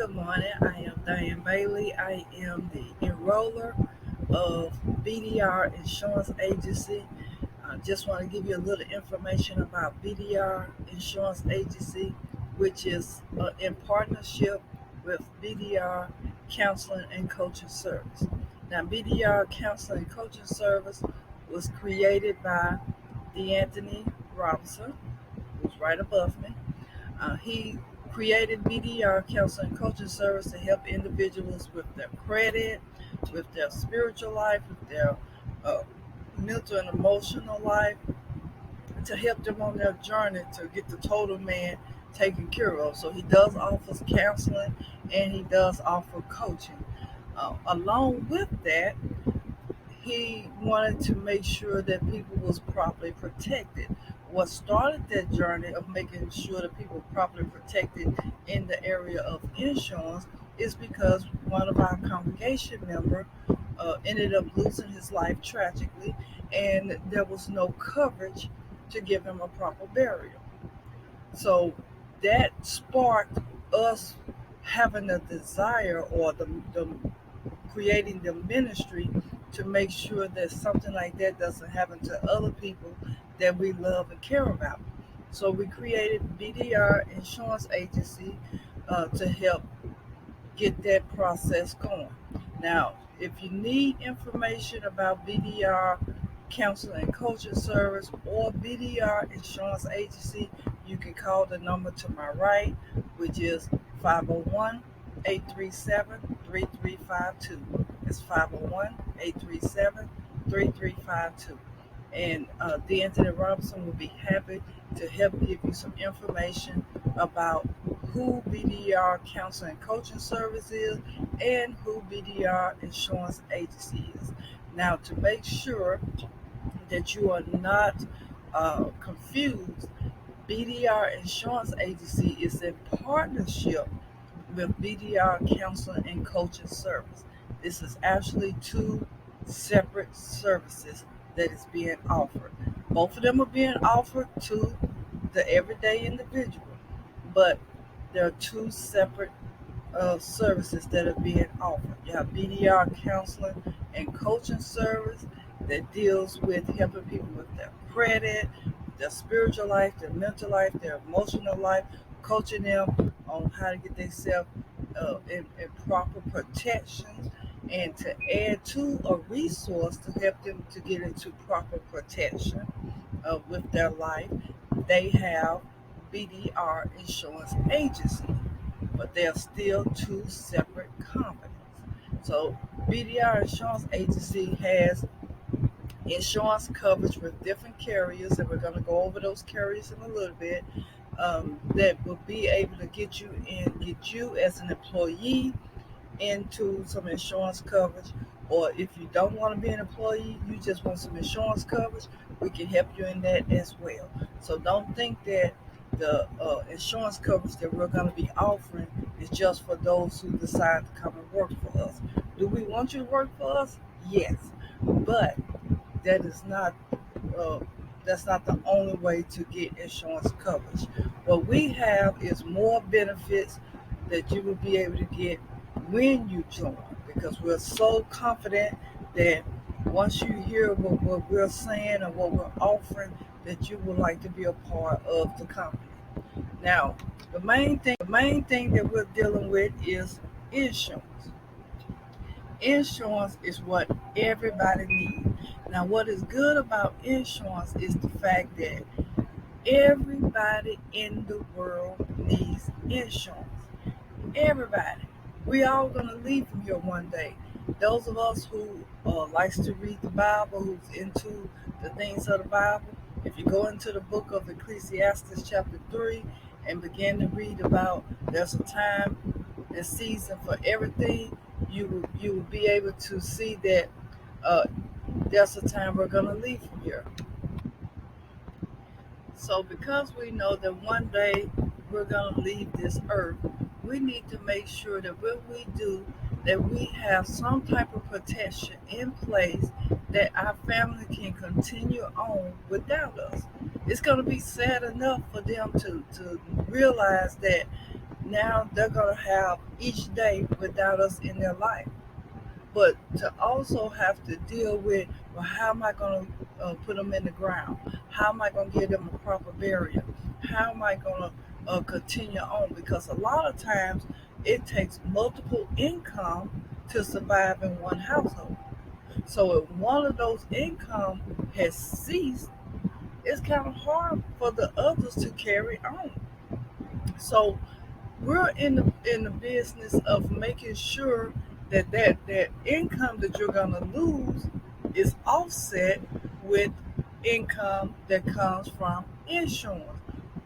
Good morning. I am Diane Bailey. I am the enroller of BDR Insurance Agency. I just want to give you a little information about BDR Insurance Agency, which is in partnership with BDR Counseling and Coaching Service. Now, BDR Counseling and Coaching Service was created by D'Anthony Robinson, who's right above me. He created BDR Counseling and Coaching Service to help individuals with their credit, with their spiritual life, with their uh, mental and emotional life, to help them on their journey to get the total man taken care of. So he does offer counseling and he does offer coaching. Along with that, he wanted to make sure that people was properly protected. What started that journey of making sure that people were properly protected in the area of insurance is because one of our congregation members ended up losing his life tragically, and there was no coverage to give him a proper burial. So that sparked us having a desire, or the creating the ministry to make sure that something like that doesn't happen to other people that we love and care about. So we created BDR Insurance Agency to help get that process going. Now, if you need information about BDR Counseling and Coaching Service or BDR Insurance Agency, you can call the number to my right, which is 501-837-3352. It's 501-837-3352. And D'Anthony Robinson will be happy to help give you some information about who BDR Counseling and Coaching Service is and who BDR Insurance Agency is. Now, to make sure that you are not confused, BDR Insurance Agency is in partnership with BDR Counseling and Coaching Service. This is actually two separate services that is being offered. Both of them are being offered to the everyday individual, but there are two separate services that are being offered. You have BDR Counseling and Coaching Service that deals with helping people with their credit, their spiritual life, their mental life, their emotional life, coaching them on how to get themselves in proper protections, and to add to a resource to help them to get into proper protection with their life. They have BDR Insurance Agency, but they are still two separate companies. So BDR Insurance Agency has insurance coverage with different carriers, and we're going to go over those carriers in a little bit. That will be able to get you as an employee into some insurance coverage, or if you don't want to be an employee, you just want some insurance coverage, we can help you in that as well. So don't think that the insurance coverage that we're going to be offering is just for those who decide to come and work for us. Do we want you to work for us? Yes, but that is not uh, that's not the only way to get insurance coverage. What we have is more benefits that you will be able to get when you join, because we're so confident that once you hear what we're saying and what we're offering, that you would like to be a part of the company. Now, the main thing that we're dealing with is insurance. Insurance is what everybody needs. Now, what is good about insurance is the fact that everybody in the world needs insurance. Everybody. We all gonna leave from here one day. Those of us who likes to read the Bible, who's into the things of the Bible, if you go into the book of Ecclesiastes chapter 3 and begin to read about there's a time and season for everything, you will be able to see that uh, there's a time we're gonna leave from here. So because we know that one day we're going to leave this earth, we need to make sure that when we do, that we have some type of protection in place that our family can continue on without us. It's going to be sad enough for them to realize that now they're going to have each day without us in their life. But to also have to deal with, well, how am I going to put them in the ground? How am I going to give them a proper burial? How am I going to continue on? Because a lot of times it takes multiple income to survive in one household. So if one of those income has ceased, it's kind of hard for the others to carry on. So we're in the business of making sure that income that you're gonna lose is offset with income that comes from insurance.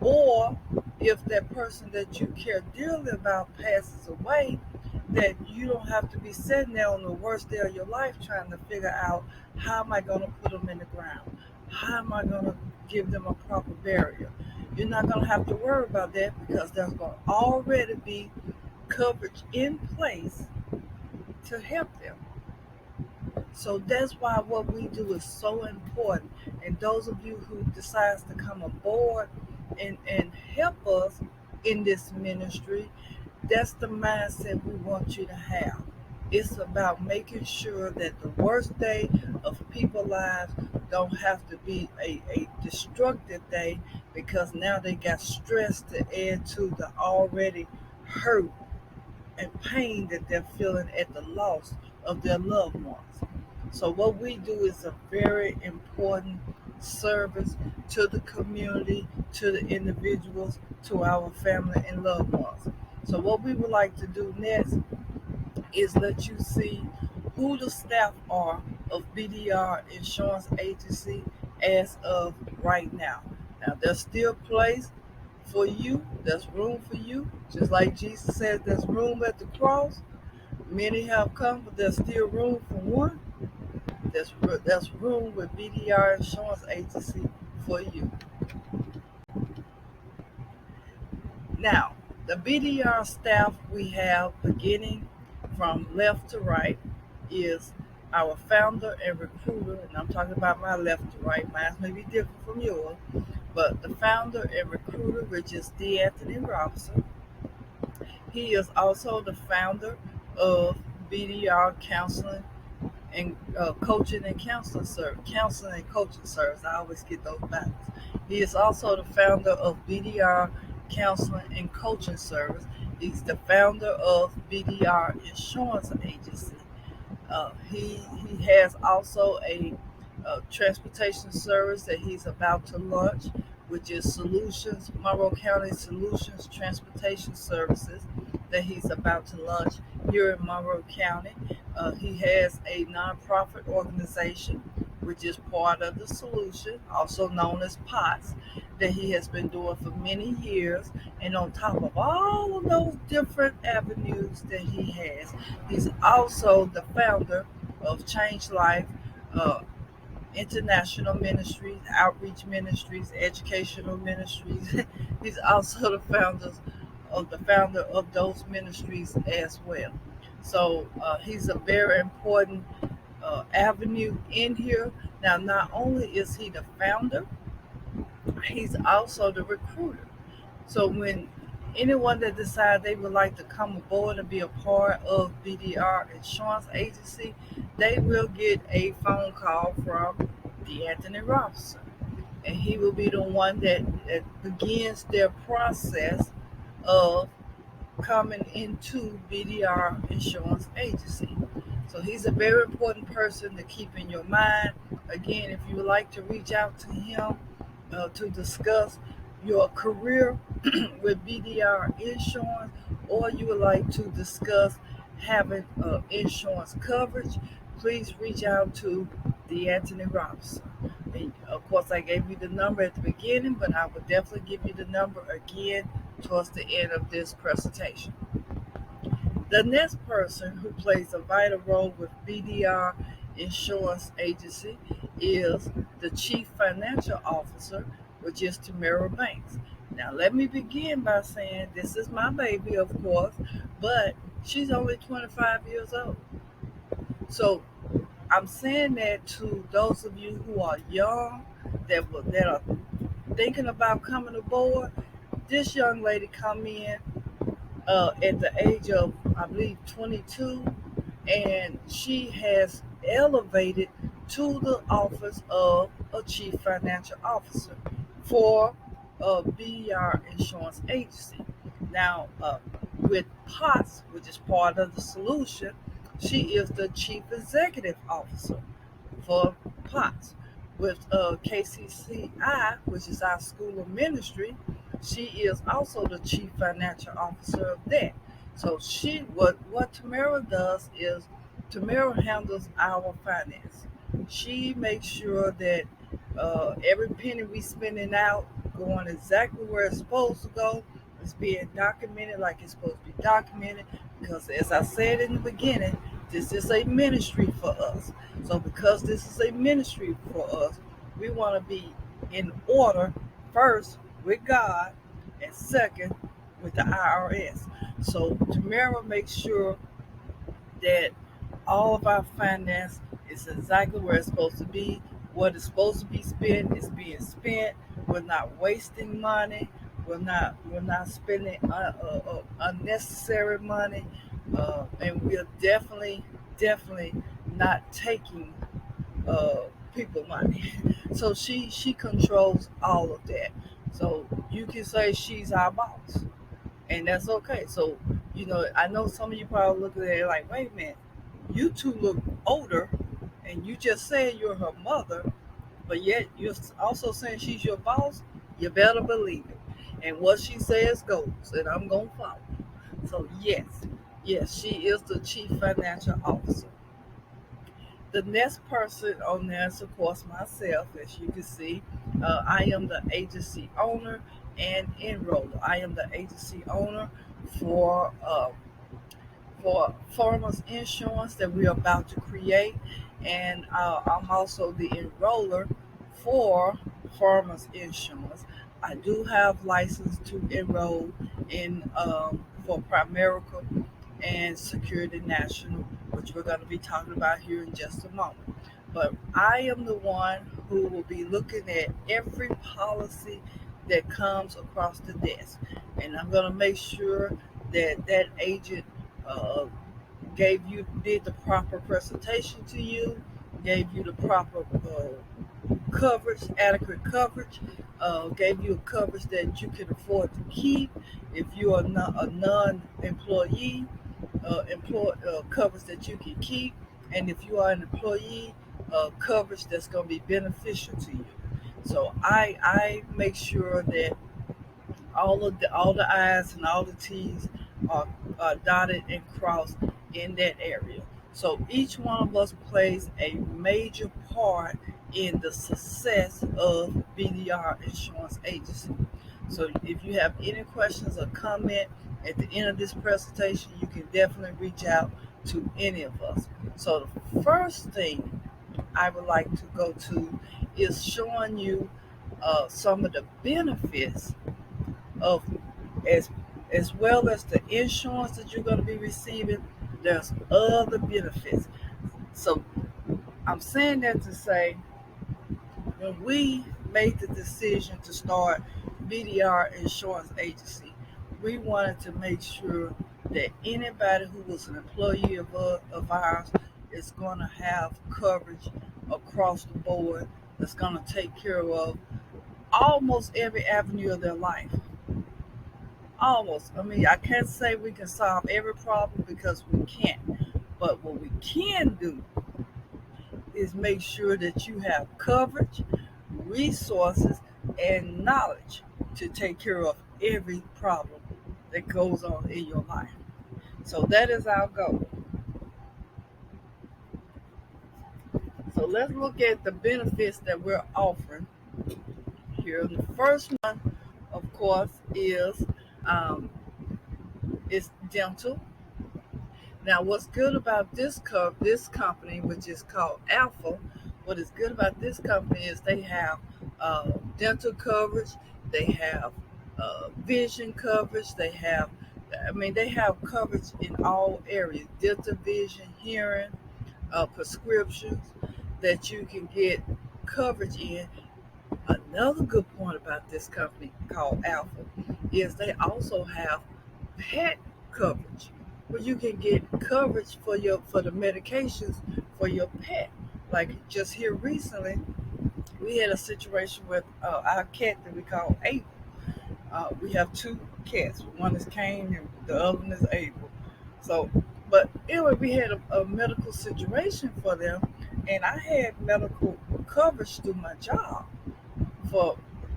Or if that person that you care dearly about passes away, that you don't have to be sitting there on the worst day of your life trying to figure out how am I gonna put them in the ground? How am I gonna give them a proper burial? You're not going to have to worry about that because there's going to already be coverage in place to help them. So that's why what we do is so important. And those of you who decides to come aboard and help us in this ministry, that's the mindset we want you to have. It's about making sure that the worst day of people's lives don't have to be a destructive day because now they got stress to add to the already hurt and pain that they're feeling at the loss of their loved ones. So what we do is a very important service to the community, to the individuals, to our family and loved ones. So what we would like to do next is let you see who the staff are of BDR Insurance Agency as of right now. Now, there's still place for you. There's room for you. Just like Jesus said, there's room at the cross. Many have come, but there's still room for one. There's room with BDR Insurance Agency for you. Now, the BDR staff we have beginning from left to right is our founder and recruiter, and I'm talking about my left to right. Mine may be different from yours, but the founder and recruiter, which is D. Anthony Robinson. He is also the founder of BDR Counseling and Coaching and Counseling and Coaching Service. I always get those backwards. He is also the founder of BDR Counseling and Coaching Service. He's the founder of BDR Insurance Agency. He has also a transportation service that he's about to launch, which is Solutions Monroe County Solutions Transportation Services that he's about to launch here in Monroe County. He has a nonprofit organization, which is part of the solution, also known as POTS, that he has been doing for many years. And on top of all of those different avenues that he has, he's also the founder of Change Life, uh, international ministries, outreach ministries, educational ministries. He's also the founder of those ministries as well. So he's a very important avenue in here. Now, not only is he the founder, he's also the recruiter. So when anyone that decides they would like to come aboard and be a part of BDR Insurance Agency, they will get a phone call from the Anthony Robinson. And he will be the one that begins their process of coming into BDR Insurance Agency. So he's a very important person to keep in your mind. Again, if you would like to reach out to him to discuss your career with BDR Insurance, or you would like to discuss having insurance coverage, please reach out to the Anthony Robinson. And of course, I gave you the number at the beginning, but I will definitely give you the number again towards the end of this presentation. The next person who plays a vital role with BDR Insurance Agency is the Chief Financial Officer, which is Tamara Banks. Now, let me begin by saying this is my baby, of course, but she's only 25 years old. So I'm saying that to those of you who are young, that are thinking about coming aboard. This young lady come in at the age of, I believe, 22, and she has elevated to the office of a chief financial officer for a BDR insurance agency. Now, with POTS, which is part of the solution, she is the chief executive officer for POTS. With KCCI, which is our school of ministry, she is also the chief financial officer of that. So what Tamara does is Tamara handles our finance. She makes sure that every penny we spending out going exactly where it's supposed to go. It's being documented like it's supposed to be documented. Because as I said in the beginning, this is a ministry for us. So because this is a ministry for us, we want to be in order first with God and second with the IRS. So Tamara makes sure that all of our finance is exactly where it's supposed to be. What is supposed to be spent is being spent. We're not wasting money. We're not spending unnecessary money, and we're definitely not taking uh, people money. So she controls all of that. So you can say she's our boss, and that's okay. So I know some of you probably looking at it like, wait a minute, you two look older, and you just said you're her mother, but yet you're also saying she's your boss. You better believe it. And what she says goes, and I'm gonna follow. So yes, she is the chief financial officer. The next person on there is, of course, myself. As you can see, I am the agency owner and enroller. I am the agency owner for farmers insurance that we're about to create, and I'm also the enroller for farmers insurance. I do have license to enroll in for Primerica and Security National, which we're going to be talking about here in just a moment. But I am the one who will be looking at every policy that comes across the desk, and I'm going to make sure that that agent uh, did the proper presentation to you, gave you the proper coverage, adequate coverage, gave you a coverage that you can afford to keep if you are not a non-employee, coverage that you can keep, and if you are an employee, coverage that's going to be beneficial to you. So I make sure that all the I's and all the T's are dotted and crossed in that area. So each one of us plays a major part in the success of BDR Insurance Agency. So if you have any questions or comment at the end of this presentation, you can definitely reach out to any of us. So the first thing I would like to go to is showing you some of the benefits of as as well as the insurance that you're going to be receiving. There's other benefits. So I'm saying that to say, when we made the decision to start BDR Insurance Agency, we wanted to make sure that anybody who was an employee of ours is going to have coverage across the board that's going to take care of almost every avenue of their life. Almost. I mean, I can't say we can solve every problem because we can't. But what we can do is make sure that you have coverage, resources, and knowledge to take care of every problem that goes on in your life. So that is our goal. So let's look at the benefits that we're offering here. The first one, of course, um, is dental. Now, what's good about this company, which is called Alpha, what is good about this company is they have dental coverage, they have vision coverage, they have coverage in all areas: dental, vision, hearing, prescriptions that you can get coverage in. Another good point about this company called Alpha is they also have pet coverage, where you can get coverage for the medications for your pet. Like just here recently, we had a situation with our cat that we call Abel. We have two cats. One is Cain and the other one is Abel. So, but anyway, we had a medical situation for them, and I had medical coverage through my job for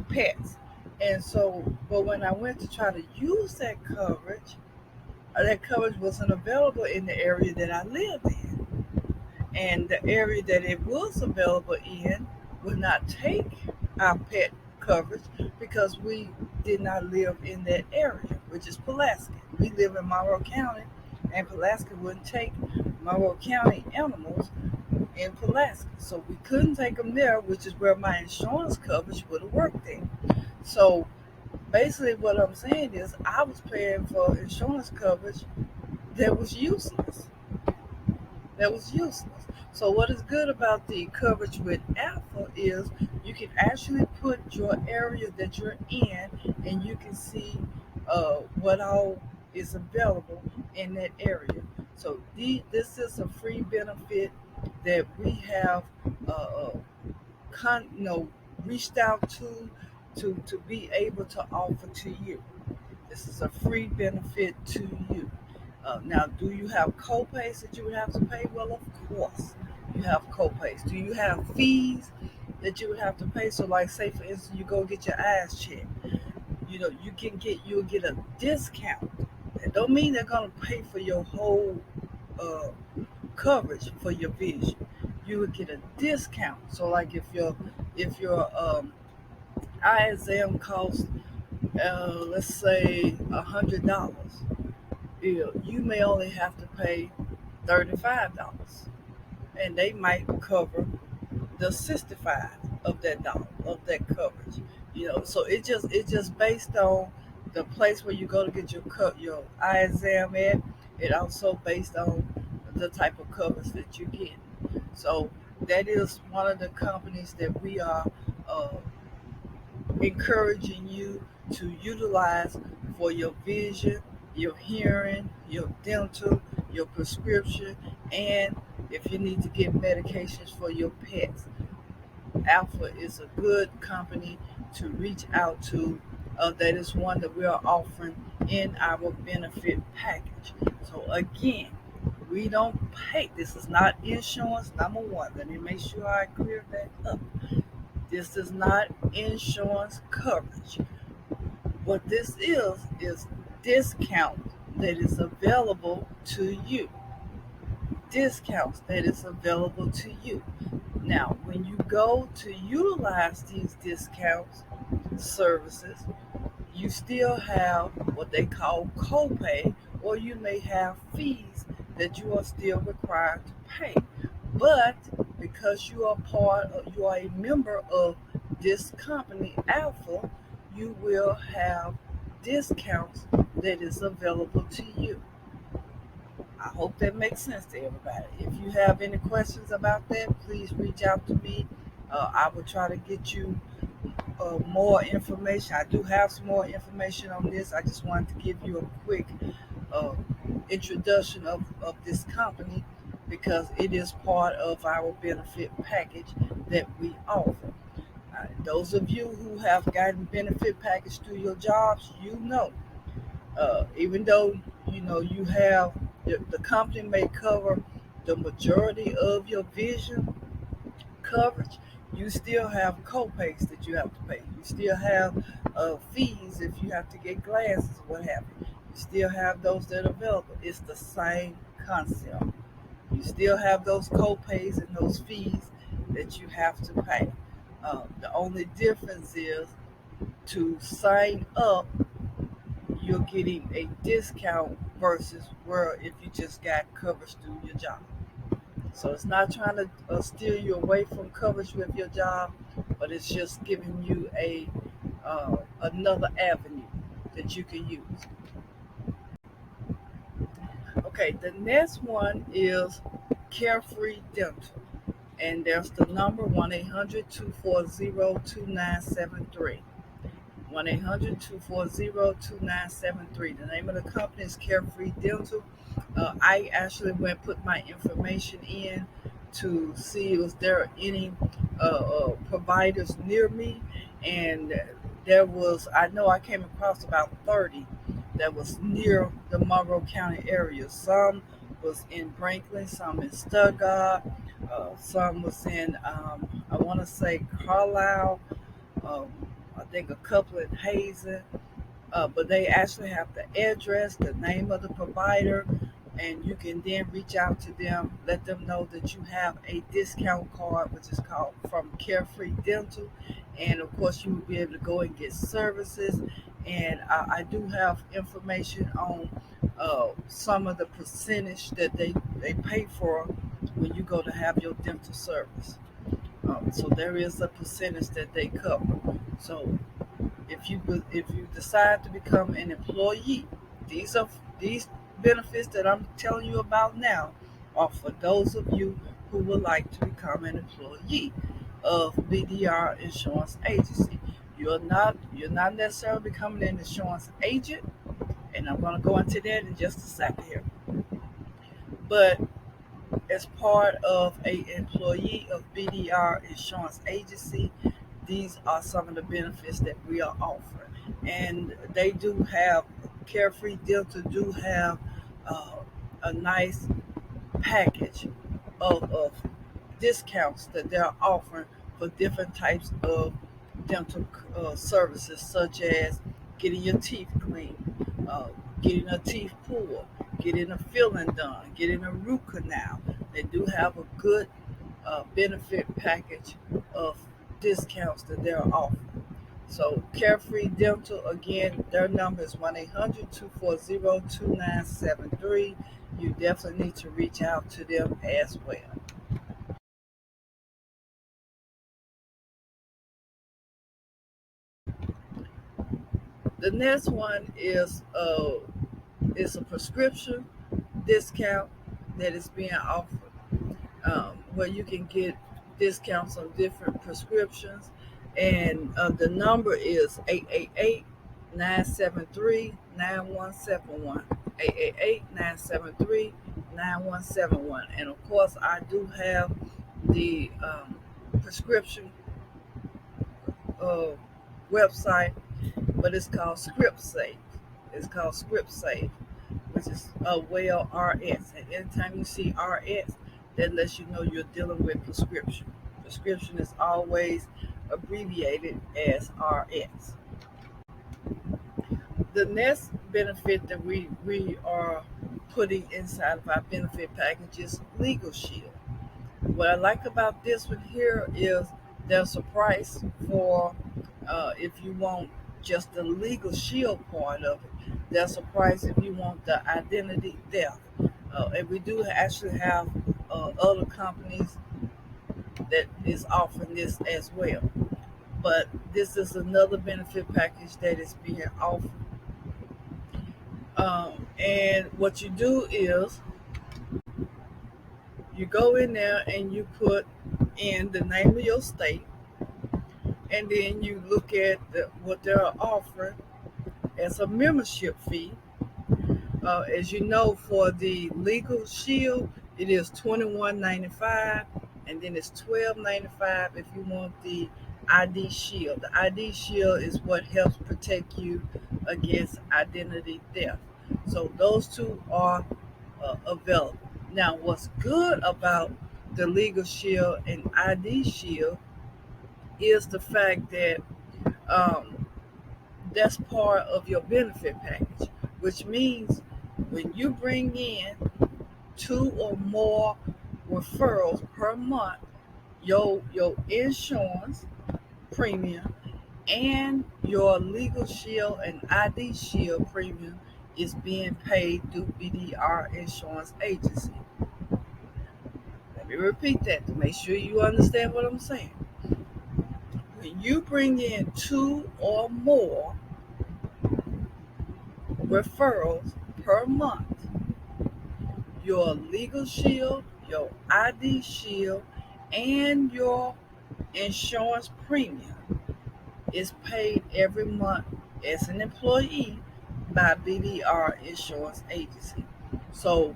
pets. And so, but when I went to try to use that coverage wasn't available in the area that I live in. And the area that it was available in would not take our pet coverage because we did not live in that area, which is Pulaski. We live in Monroe County, and Pulaski wouldn't take Monroe County animals in Pulaski. So we couldn't take them there, which is where my insurance coverage would have worked in. So basically, what I'm saying is I was paying for insurance coverage that was useless. That was useless. So what is good about the coverage with Alpha is you can actually put your area that you're in, and you can see what all is available in that area. So this is a free benefit that we have uh, you know, reached out to be able to offer to you. This is a free benefit to you. Now, do you have co-pays that you would have to pay? Well, of course, you have co-pays. Do you have fees that you would have to pay? So, like, say for instance, you go get your eyes checked. You know, you'll get a discount. That don't mean they're gonna pay for your whole uh, coverage for your vision. You would get a discount. So, like, if your eye exam costs, let's say $100, you may only have to pay $35, and they might cover the 65 of that dollar of that coverage. You know, so it just based on the place where you go to get your eye exam at. It also based on the type of coverage that you get. So that is one of the companies that we are uh, encouraging you to utilize for your vision, your hearing, your dental, your prescription, and if you need to get medications for your pets. Alpha is a good company to reach out to. That is one that we are offering in our benefit package. So again, we don't pay. This is not insurance. Number one, let me make sure I clear that up. This is not insurance coverage. What this is discount that is available to you. Discounts that is available to you. Now, when you go to utilize these discounts services, you still have what they call copay, or you may have fees that you are still required to pay. But because you are a member of this company, Alpha, you will have discounts that is available to you. I hope that makes sense to everybody. If you have any questions about that, please reach out to me. I will try to get you more information. I do have some more information on this. I just wanted to give you a quick uh, introduction of this company because it is part of our benefit package that we offer. Those of you who have gotten benefit package through your jobs, you know, even though you know you have the company may cover the majority of your vision coverage, you still have co-pays that you have to pay. You still have fees if you have to get glasses or what have you. You still have those that are available. It's the same concept. You still have those co-pays and those fees that you have to pay. The only difference is to sign up, you're getting a discount versus where if you just got coverage through your job. So it's not trying to steer you away from coverage with your job, but it's just giving you a another avenue that you can use. Okay, the next one is Carefree Dental, and there's the number 1-800-240-2973. 1-800-240-2973. The name of the company is Carefree Dental. I actually went put my information in to see if there any providers near me, and there was, I know I came across about 30 that was near the Monroe County area. Some was in Franklin, some in Stuttgart, some was in, I want to say Carlisle, um, I think a couple in Hazen, but they actually have the address, the name of the provider, and you can then reach out to them, let them know that you have a discount card, which is called from Carefree Dental, and of course you will be able to go and get services. And I do have information on some of the percentage that they pay for when you go to have your dental service. So there is a percentage that they cover. So if you decide to become an employee, these are these benefits that I'm telling you about now are for those of you who would like to become an employee of BDR Insurance Agency. You're not necessarily becoming an insurance agent, and I'm going to go into that in just a second here. But as part of a employee of BDR Insurance Agency, these are some of the benefits that we are offering. And they do have, Carefree Dental do have a nice package of discounts that they're offering for different types of dental services, such as getting your teeth cleaned, getting a teeth pulled, getting a filling done, getting a root canal. They do have a good benefit package of discounts that they're offering. So Carefree Dental, again, their number is 1-800-240-2973. You definitely need to reach out to them as well. The next one is a prescription discount that is being offered, where you can get discounts on different prescriptions. And the number is 888-973-9171. 888-973-9171. And of course, I do have the prescription uh, website, but it's called Script Safe. It's called Script Safe, which is well RX. And anytime you see RX, that lets you know you're dealing with prescription. Prescription is always abbreviated as RX. The next benefit that we are putting inside of our benefit package is Legal Shield. What I like about this one here is there's a price for if you want just the Legal Shield part of it. There's a price if you want the identity theft. And we do actually have other companies that is offering this as well. But this is another benefit package that is being offered. And what you do is you go in there and you put in the name of your state, and then you look at what they're offering as a membership fee. As you know, for the Legal Shield, it is $21.95, and then it's $12.95 if you want the ID Shield. The ID Shield is what helps protect you against identity theft. So those two are available. Now, what's good about the Legal Shield and ID Shield is the fact that um, that's part of your benefit package, which means when you bring in two or more referrals per month, your insurance premium and your Legal Shield and ID Shield premium is being paid through BDR Insurance Agency. Let me repeat that to make sure you understand what I'm saying. When you bring in two or more referrals per month, your Legal Shield, your ID Shield, and your insurance premium is paid every month as an employee by BDR Insurance Agency. So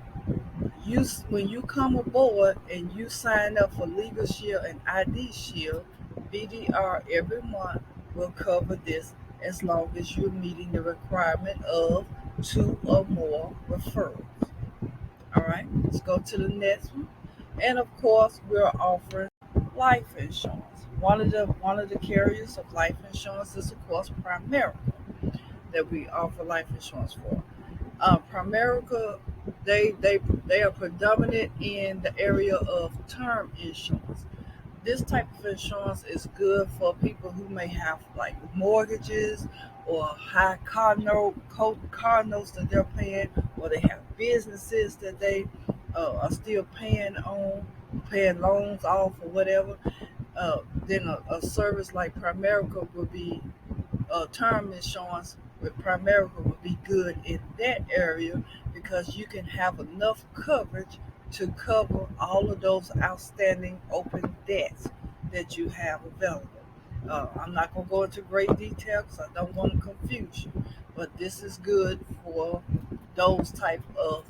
when you come aboard and you sign up for Legal Shield and ID Shield, BDR every month will cover this as long as you're meeting the requirement of two or more referrals. All right, let's go to the next one. And of course, we're offering life insurance. One of the carriers of life insurance is of course Primerica that we offer life insurance for. Primerica, they are predominant in the area of term insurance. This type of insurance is good for people who may have like mortgages or high car notes that they're paying, or they have businesses that they are still paying loans off or whatever. Then a service like Primerica would be term insurance with Primerica would be good in that area because you can have enough coverage to cover all of those outstanding open debts that you have available. I'm not going to go into great detail because I don't want to confuse you, but this is good for those type of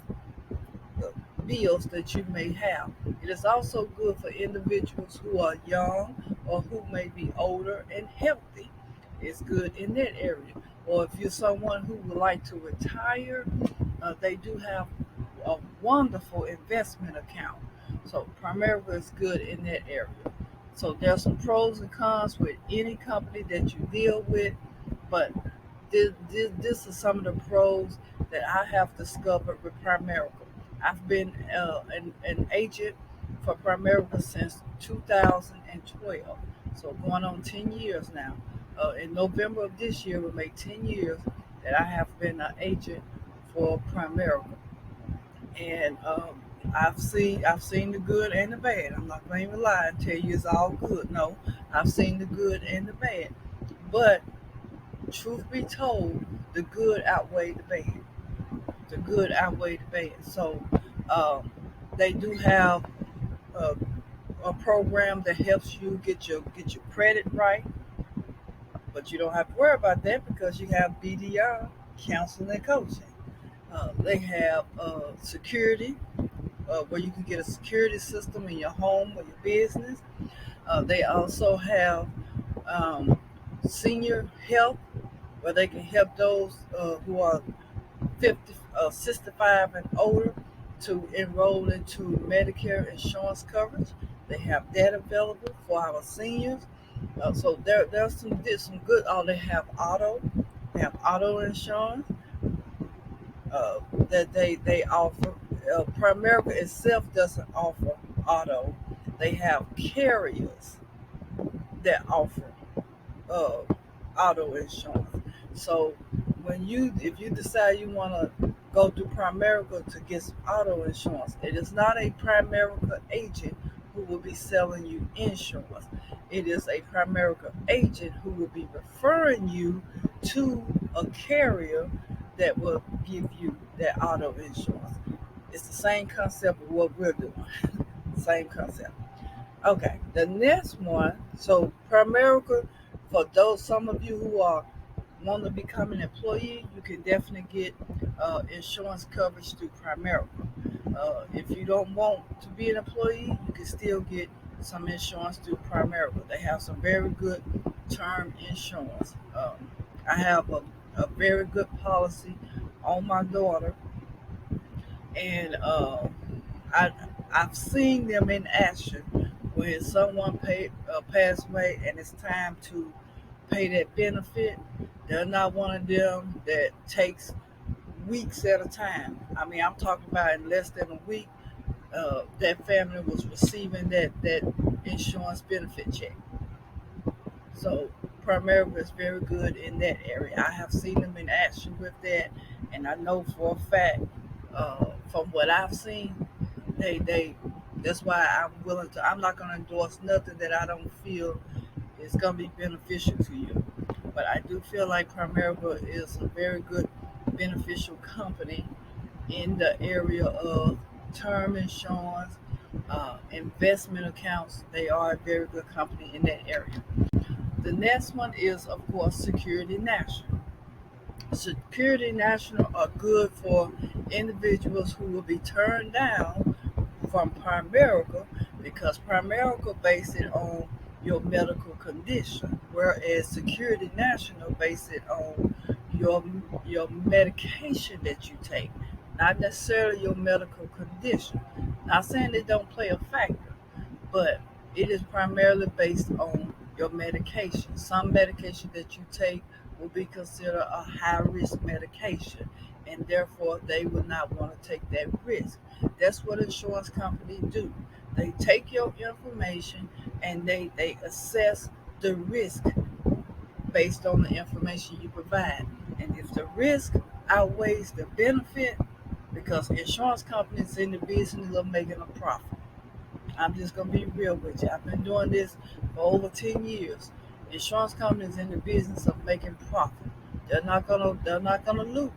bills that you may have. It is also good for individuals who are young or who may be older and healthy. It's good in that area. Or if you're someone who would like to retire, they do have a wonderful investment account. So Primerica is good in that area. So there's some pros and cons with any company that you deal with, but this is some of the pros that I have discovered with Primerica. I've been an agent for Primerica since 2012, so going on 10 years now. In November of this year, will make 10 years that I have been an agent for Primerica, and I've seen the good and the bad. I'm not going to even lie and tell you it's all good. No, I've seen the good and the bad, but truth be told, the good outweigh the bad. The good outweigh the bad. So um, they do have a, a program that helps you get your credit right, but you don't have to worry about that because you have BDR counseling and coaching. They have security, where you can get a security system in your home or your business. They also have um, senior health, where they can help those who are 65 and older to enroll into Medicare insurance coverage. They have that available for our seniors. So there's some good. Oh, they have auto insurance that they offer. Primerica itself doesn't offer auto. They have carriers that offer uh, auto insurance. So if you decide you want to go to Primerica to get some auto insurance, it is not a Primerica agent who will be selling you insurance. It is a Primerica agent who will be referring you to a carrier that will give you that auto insurance. It's the same concept of what we're doing. Same concept. Okay, the next one. So Primerica, for those some of you who are want to become an employee, you can definitely get insurance coverage through Primerica. If you don't want to be an employee, you can still get some insurance through Primerica. They have some very good term insurance. I have a very good policy on my daughter, and I I've seen them in action when someone passed away and it's time to pay that benefit. They're not one of them that takes weeks at a time. I mean, I'm talking about in less than a week, that family was receiving that insurance benefit check. So Primerica is very good in that area. I have seen them in action with that, and I know for a fact, from what I've seen, they that's why I'm willing to. I'm not going to endorse nothing that I don't feel is going to be beneficial to you. But I do feel like Primerica is a very good beneficial company in the area of term insurance, investment accounts. They are a very good company in that area. The next one is, of course, Security National. Security National are good for individuals who will be turned down from Primerica because Primerica base it on your medical condition, whereas Security National base it on your your medication that you take, not necessarily your medical condition. Not saying they don't play a factor, but it is primarily based on your medication. Some medication that you take will be considered a high risk medication, and therefore they will not want to take that risk. That's what insurance companies do. They take your information and they assess the risk based on the information you provide. And if the risk outweighs the benefit, because insurance companies in the business of making a profit. I'm just gonna be real with you. I've been doing this for over 10 years. Insurance companies in the business of making profit. They're not gonna lose.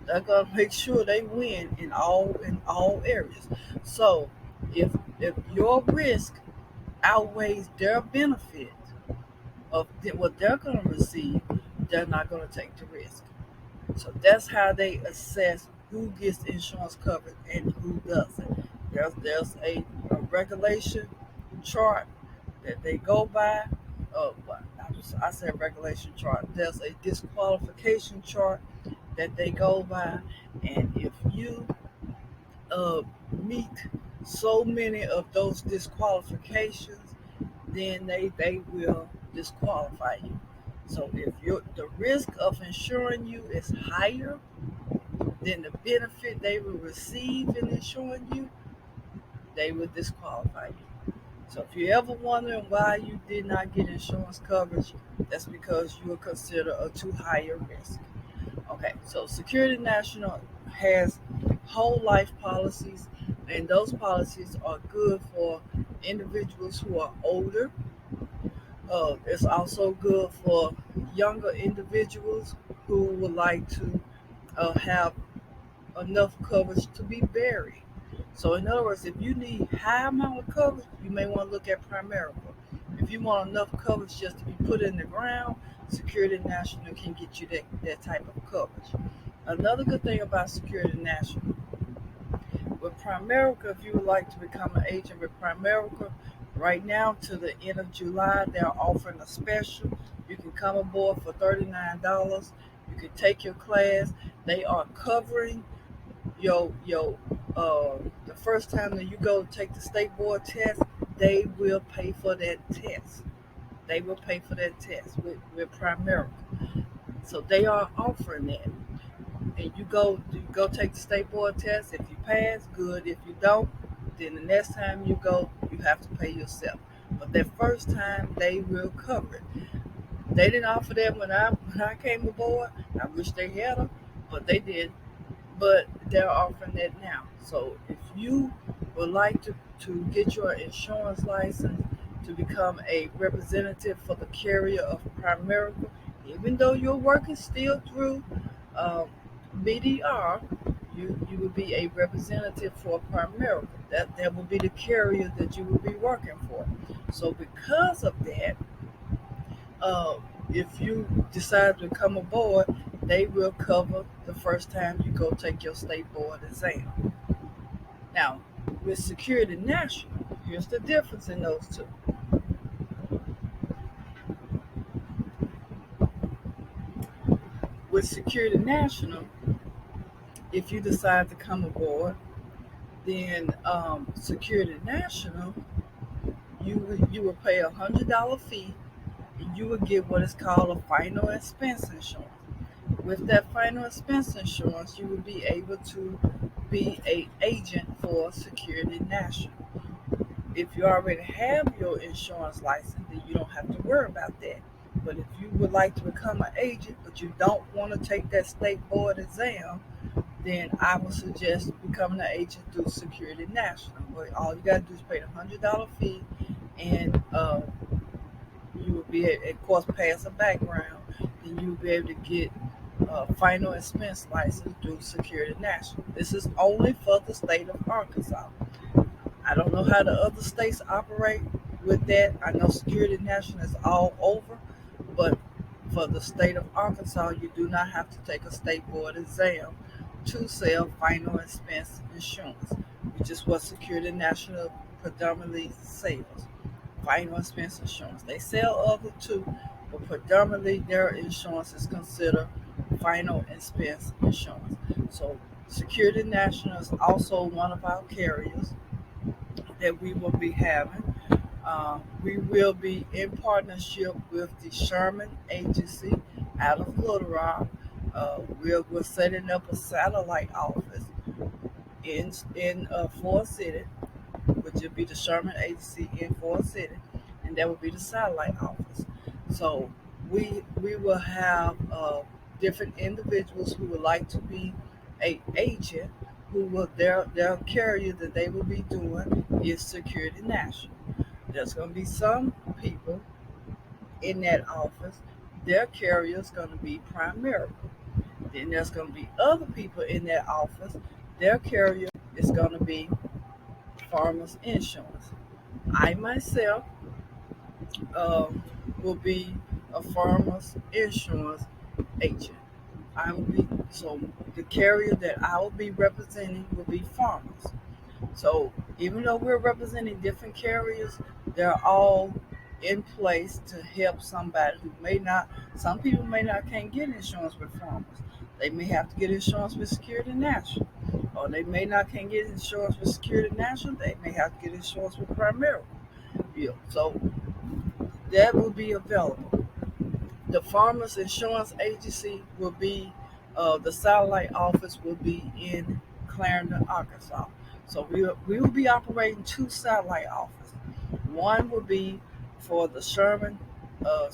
They're gonna make sure they win in all areas. So if your risk outweighs their benefit of what they're gonna receive, they're not gonna take the risk. So that's how they assess who gets insurance coverage and who doesn't. There's a regulation chart that they go by. Well, I said regulation chart. There's a disqualification chart that they go by, and if you uh, meet so many of those disqualifications, then they will disqualify you. So if the risk of insuring you is higher than the benefit they will receive in insuring you, they will disqualify you. So if you're ever wondering why you did not get insurance coverage, that's because you are considered a too high a risk. Okay, so Security National has whole life policies, and those policies are good for individuals who are older. It's also good for younger individuals who would like to have enough coverage to be buried. So in other words, if you need high amount of coverage, you may want to look at Primerica. If you want enough coverage just to be put in the ground, Security National can get you that type of coverage. Another good thing about Security National, with Primerica, if you would like to become an agent with Primerica, right now to the end of July, they're offering a special. You can come aboard for $39. You can take your class. They are covering your the first time that you go take the state board test, they will pay for that test. They will pay for that test with Primerica. So they are offering that. And you go take the state board test. If you pass, good. If you don't, then the next time you go, you have to pay yourself. But that first time, they will cover it. They didn't offer that when I came aboard. I wish they had them, but they did. But they're offering that now. So if you would like to get your insurance license to become a representative for the carrier of Primerica, even though you're working still through um, BDR, you will be a representative for Primerica. That will be the carrier that you will be working for. So because of that, uh, if you decide to come aboard, they will cover the first time you go take your state board exam. Now, with Security National, here's the difference in those two. With Security National, if you decide to come aboard, then Security National, you will pay $100 fee, and you will get what is called a final expense insurance. With that final expense insurance, you will be able to be a agent for Security National. If you already have your insurance license, then you don't have to worry about that. But if you would like to become an agent, but you don't want to take that state board exam, then I would suggest becoming an agent through Security National. Where all you got to do is pay the $100 fee, and you will be, of course, pass a background, then you'll be able to get final expense license through Security National. This is only for the state of Arkansas. I don't know how the other states operate with that. I know Security National is all over, but for the state of Arkansas, you do not have to take a state board exam to sell final expense insurance, which is what Security National predominantly sells. Final expense insurance. They sell other too, but predominantly their insurance is considered final expense insurance. So Security National is also one of our carriers that we will be having. We will be in partnership with the Sherman Agency out of Little Rock. We're setting up a satellite office in Ford City, which would be the Sherman Agency in Ford City, and that would be the satellite office. So we will have different individuals who would like to be a agent, who will their carrier that they will be doing is Security National. There's going to be some people in that office. Their carrier is going to be Primerica. Then there's going to be other people in that office. Their carrier is going to be Farmers Insurance. I myself um, will be a Farmers Insurance agent. I will be so the carrier that I will be representing will be Farmers. So even though we're representing different carriers, they're all in place to help somebody who may not. Some people may not can't get insurance with Farmers. They may have to get insurance with Security National, or they may not can get insurance with Security National. They may have to get insurance with Primerica. Yeah, so that will be available. The Farmers Insurance Agency will be, the satellite office will be in Clarendon, Arkansas. So we will be operating two satellite offices. One will be for the Sherman uh,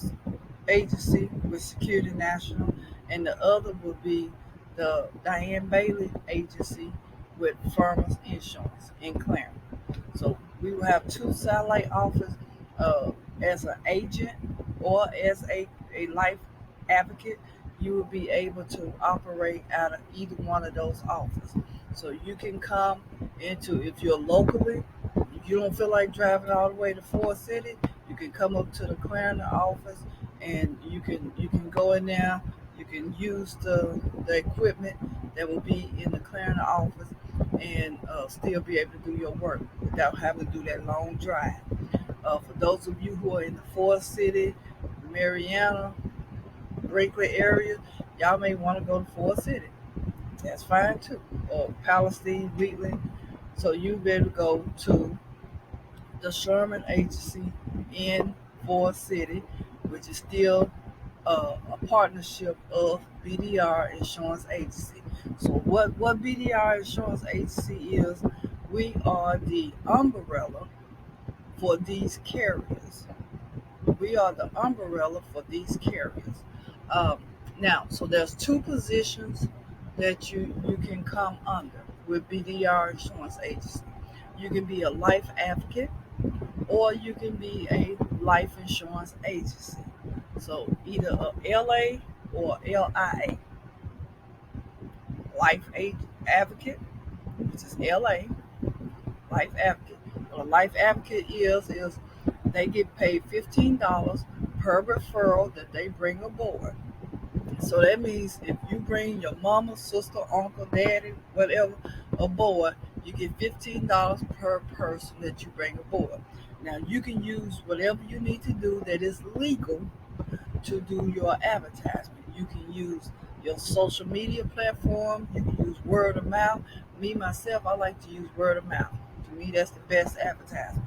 Agency with Security National, and the other will be the Diane Bailey Agency with Farmers Insurance in Clarendon. So we will have two satellite offices uh, as an agent or as a life advocate. You will be able to operate out of either one of those offices. So you can come into, if you're locally, if you don't feel like driving all the way to Ford City, you can come up to the Clarendon office and you can go in there. You can use the equipment that will be in the Clarendon office and still be able to do your work without having to do that long drive. For those of you who are in the Ford City, Mariana, Brinkley area, y'all may want to go to Ford City. That's fine too. Or Palestine, Wheatland. So you'll be able to go to the Sherman Agency in Ford City, which is still a partnership of BDR Insurance Agency. So what BDR Insurance Agency is, we are the umbrella for these carriers. We are the umbrella for these carriers. Um, Now, so there's two positions that you can come under with BDR Insurance Agency. You can be a life advocate or you can be a life insurance agency. So either a LA or LIA, life advocate, which is LA, life advocate. What a life advocate is they get paid $15 per referral that they bring aboard. So that means if you bring your mama, sister, uncle, daddy, whatever aboard, you get $15 per person that you bring aboard. Now you can use whatever you need to do that is legal to do your advertisement. You can use your social media platform. You can use word of mouth. Me myself, I like to use word of mouth. To me, that's the best advertisement.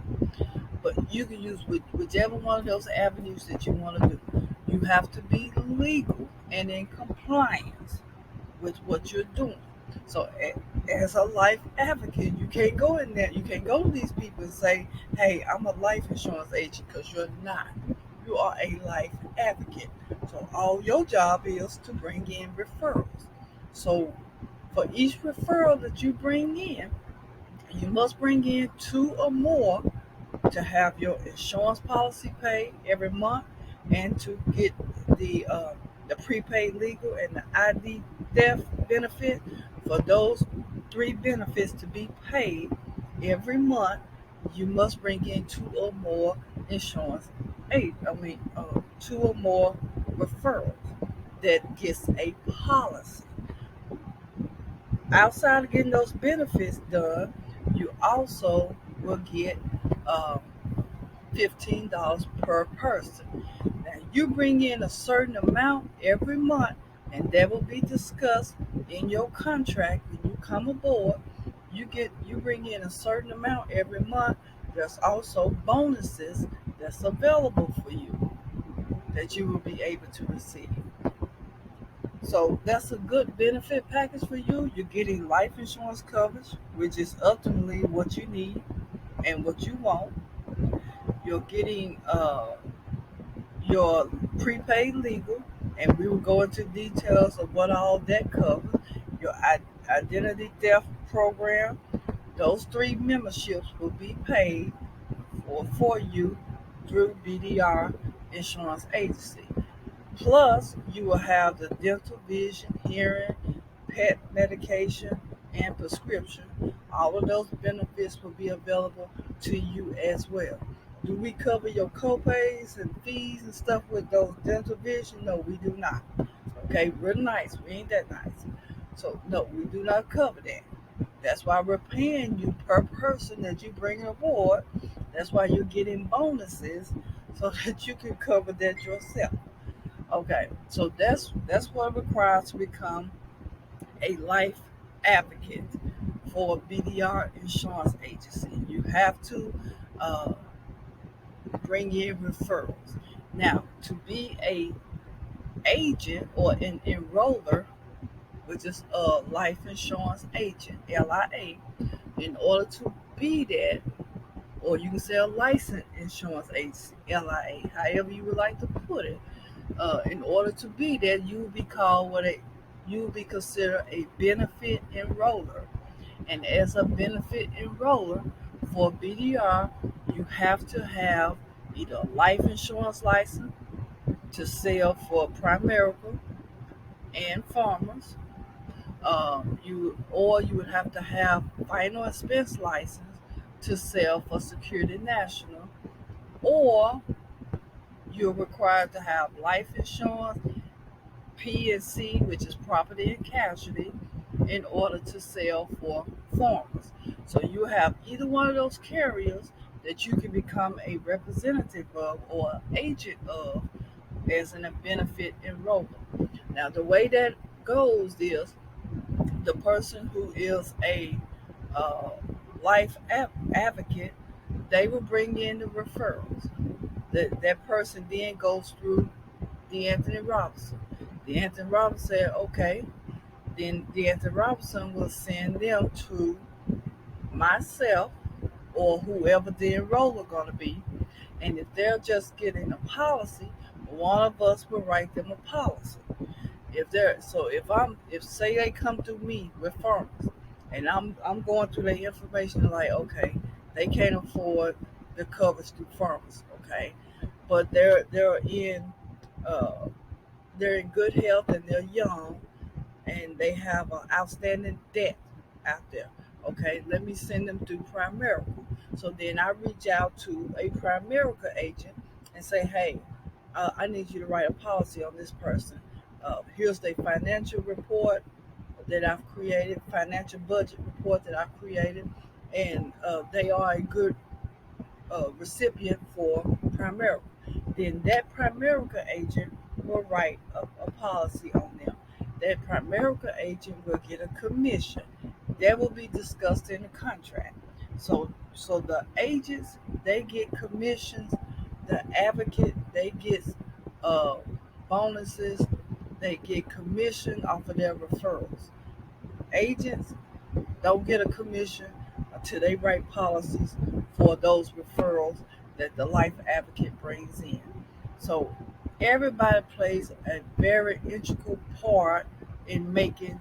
But you can use whichever one of those avenues that you want to do. You have to be legal and in compliance with what you're doing. So, as a life advocate, you can't go in there. You can't go to these people and say, "Hey, I'm a life insurance agent," because you're not. You are a life advocate. So, all your job is to bring in referrals. So, for each referral that you bring in, you must bring in two or more to have your insurance policy paid every month and to get the prepaid legal and the ID theft benefit. For those three benefits to be paid every month, you must bring in two or more insurance, two or more referrals that gets a policy. Outside of getting those benefits done, you also will get um, $15 per person. Now you bring in a certain amount every month, and that will be discussed in your contract when you come aboard. You bring in a certain amount every month. There's also bonuses that's available for you that you will be able to receive. So that's a good benefit package for you. You're getting life insurance coverage, which is ultimately what you need and what you want. You're getting your prepaid legal, and we will go into details of what all that covers. Your identity theft program, those three memberships will be paid for you through BDR Insurance Agency. Plus, you will have the dental, vision, hearing, pet medication, and prescription. All of those benefits will be available to you as well. Do we cover your copays and fees and stuff with those dental vision? No, we do not. Okay, we're nice. We ain't that nice. So, no, we do not cover that. That's why we're paying you per person that you bring aboard. That's why you're getting bonuses so that you can cover that yourself. Okay, so that's what it requires to become a life advocate for BDR Insurance Agency. You have to uh, bring in referrals. Now, to be a agent or an enroller, which is a life insurance agent, LIA, in order to be that, or you can say a licensed insurance agency, LIA, however you would like to put it. In order to be that, you will be considered a benefit enroller. And as a benefit enroller for BDR, you have to have either a life insurance license to sell for Primerica and Farmers. You would have to have final expense license to sell for Security National, or you're required to have life insurance, P&C, which is property and casualty, in order to sell for farmers. So you have either one of those carriers that you can become a representative of or agent of as a benefit enroller. Now, the way that goes is the person who is a uh, advocate, they will bring in the referrals. That person then goes through the Anthony Robinson. The Anthony Robinson said, okay, then the Anthony Robinson will send them to myself or whoever the enroller going to be. And if they're just getting a policy, one of us will write them a policy. If say they come to me with farmers, and I'm going through their information like, okay, they can't afford the coverage through farmers, okay, but uh, they're in good health and they're young and they have an outstanding debt out there. Okay, let me send them through Primerica. So then I reach out to a Primerica agent and say, hey, I need you to write a policy on this person. Here's the financial report that I've created, financial budget report that I've created, and they are a good recipient for Primerica. Then that Primerica agent will write a policy on them. That Primerica agent will get a commission. That will be discussed in the contract. So the agents, they get commissions. The advocate, they get uh, bonuses. They get commission off of their referrals. Agents don't get a commission until they write policies for those referrals that the life advocate brings in. So everybody plays a very integral part in making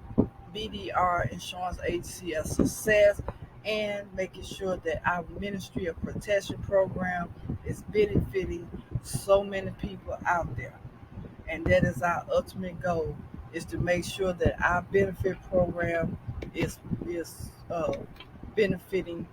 BDR Insurance Agency a success and making sure that our Ministry of Protection program is benefiting so many people out there. And that is our ultimate goal, is to make sure that our benefit program is benefiting